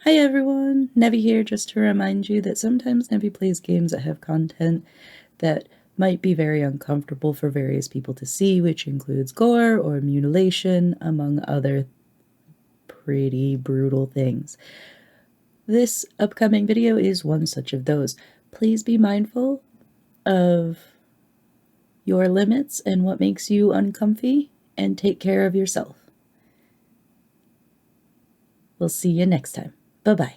Hi everyone, Nevi here just to remind you that sometimes Nevi plays games that have content that might be very uncomfortable for various people to see, which includes gore or mutilation, among other pretty brutal things. This upcoming video is one such of those. Please be mindful of your limits and what makes you uncomfy, and take care of yourself. We'll see you next time. Bye-bye.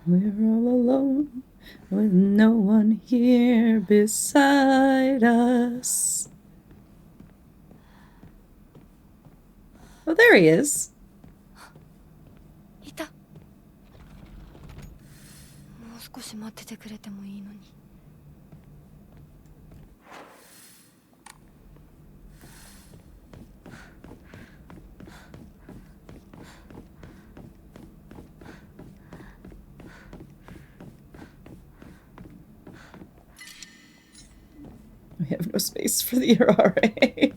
We're all alone with no one here beside us. Oh, there he is. いた。もう少し待っててくれてもいいのに。We have no space for the RA.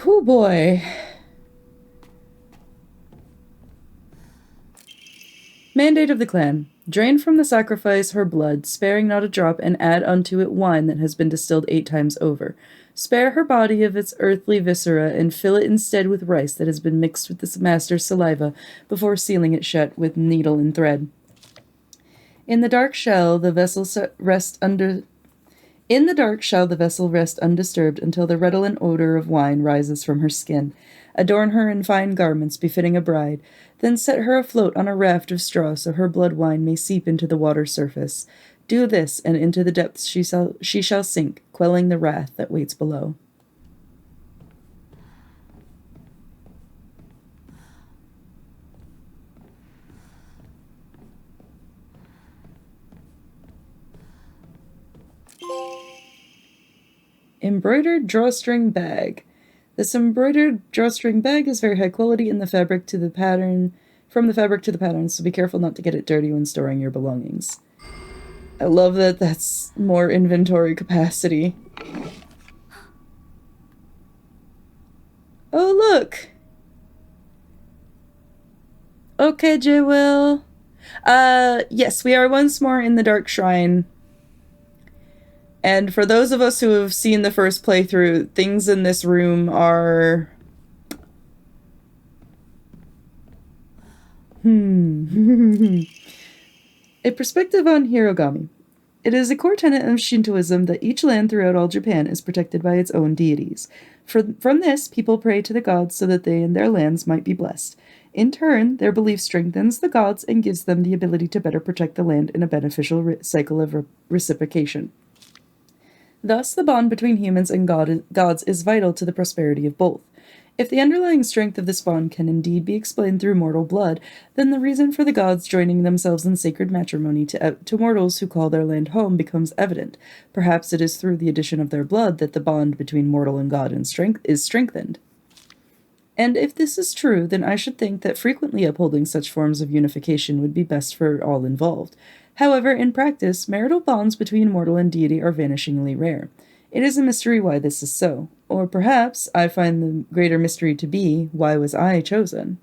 Oh boy. Mandate of the clan. Drain from the sacrifice her blood, sparing not a drop, and add unto it wine that has been distilled 8 times over. Spare her body of its earthly viscera, and fill it instead with rice that has been mixed with the master's saliva before sealing it shut with needle and thread. In the dark shell, the vessel rest undisturbed until the redolent odor of wine rises from her skin. Adorn her in fine garments befitting a bride, then set her afloat on a raft of straw so her blood wine may seep into the water's surface. Do this, and into the depths she shall sink, quelling the wrath that waits below. Embroidered drawstring bag. This embroidered drawstring bag is very high quality in the fabric to the pattern, from the fabric to the pattern, so be careful not to get it dirty when storing your belongings. I love that that's more inventory capacity. Oh, look! Okay, J-Will. Yes, we are once more in the Dark Shrine. And for those of us who have seen the first playthrough, things in this room are... A perspective on Hirogami. It is a core tenet of Shintoism that each land throughout all Japan is protected by its own deities. From this, people pray to the gods so that they and their lands might be blessed. In turn, their belief strengthens the gods and gives them the ability to better protect the land in a beneficial cycle of reciprocation. Thus, the bond between humans and gods is vital to the prosperity of both. If the underlying strength of this bond can indeed be explained through mortal blood, then the reason for the gods joining themselves in sacred matrimony to mortals who call their land home becomes evident. Perhaps it is through the addition of their blood that the bond between mortal and god is strengthened. And if this is true, then I should think that frequently upholding such forms of unification would be best for all involved. However, in practice, marital bonds between mortal and deity are vanishingly rare. It is a mystery why this is so. Or perhaps I find the greater mystery to be, why was I chosen?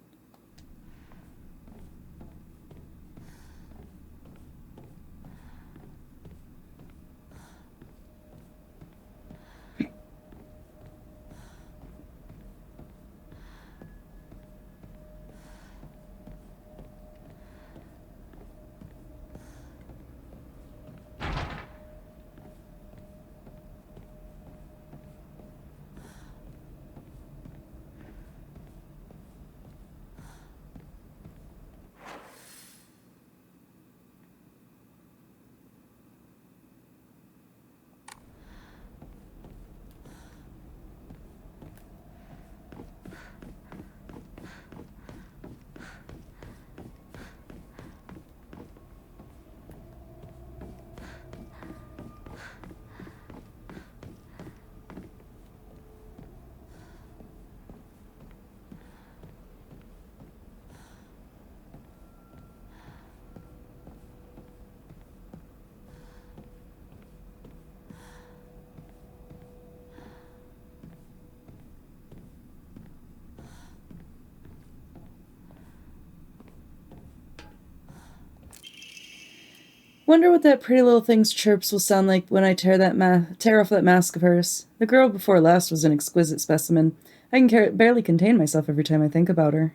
Wonder what that pretty little thing's chirps will sound like when I tear off that mask of hers. The girl before last was an exquisite specimen. I can barely contain myself every time I think about her.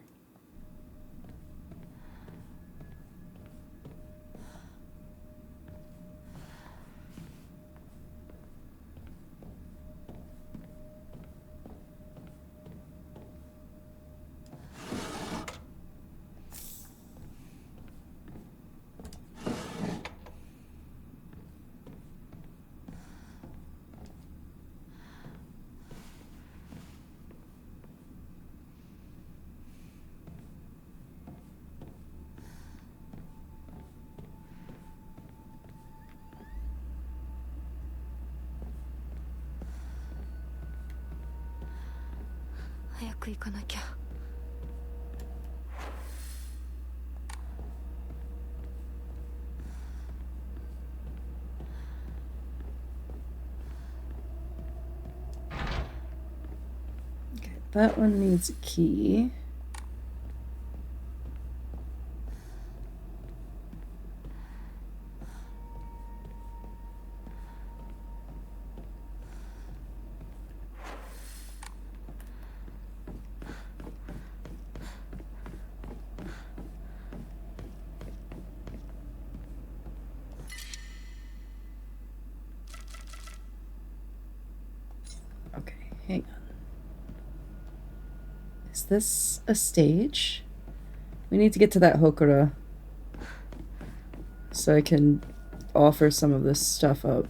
Okay, that one needs a key. Okay, hang on. Is this a stage? We need to get to that Hokura so I can offer some of this stuff up.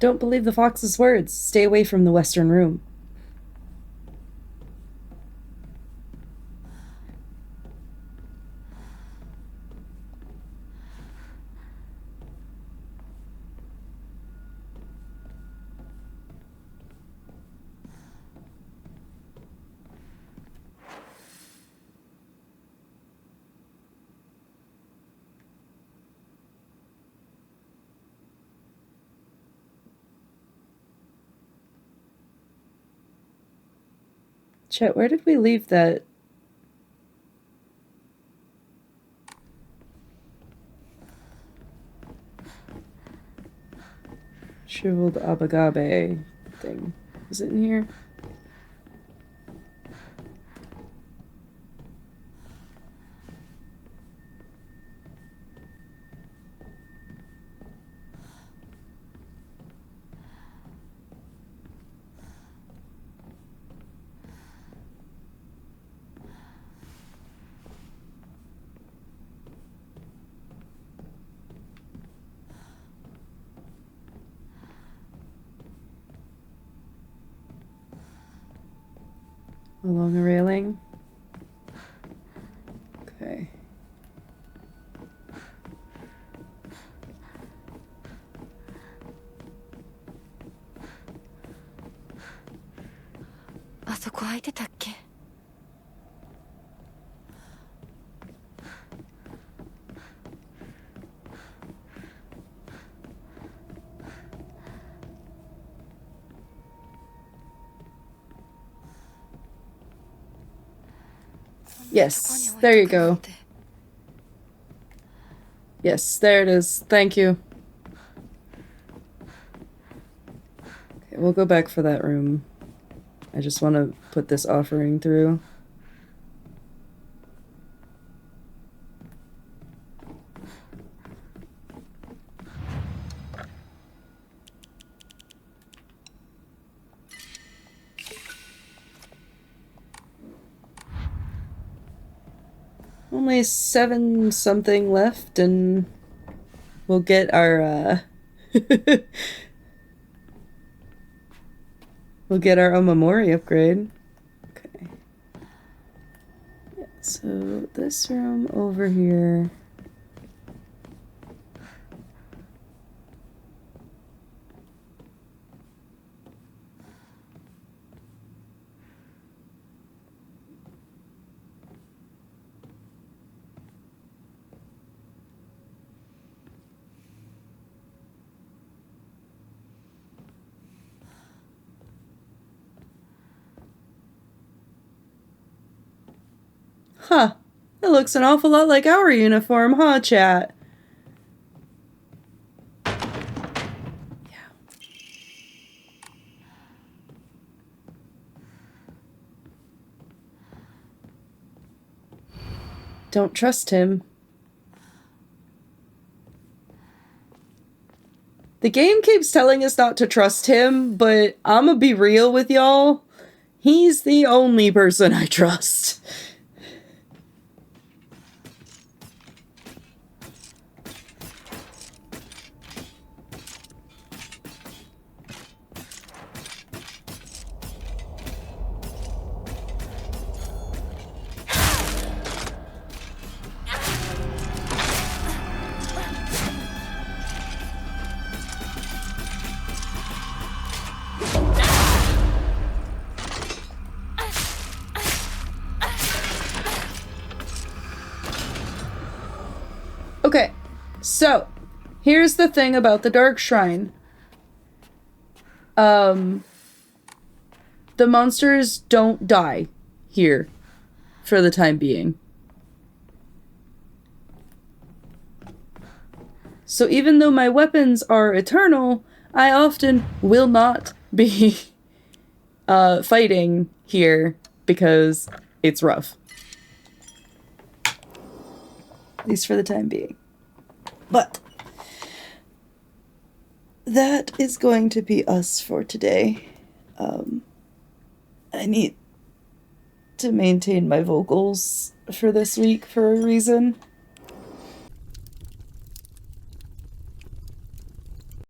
Don't believe the fox's words. Stay away from the western room. Chet, where did we leave that? Shriveled abagabe thing. Is it in here? Along a railing. Okay. Ah, そこ空いてたっけ? Yes, there you go. Yes, there it is. Thank you. Okay, we'll go back for that room. I just want to put this offering through. Only 7 something left, and we'll get our, we'll get our Omamori upgrade. Okay. Yeah, so this room over here. Huh. It looks an awful lot like our uniform, huh, chat? Yeah. Don't trust him. The game keeps telling us not to trust him, but I'ma be real with y'all. He's the only person I trust. Okay, so here's the thing about the Dark Shrine. The monsters don't die here for the time being. So even though my weapons are eternal, I often will not be fighting here because it's rough. At least for the time being. But that is going to be us for today. I need to maintain my vocals for this week for a reason.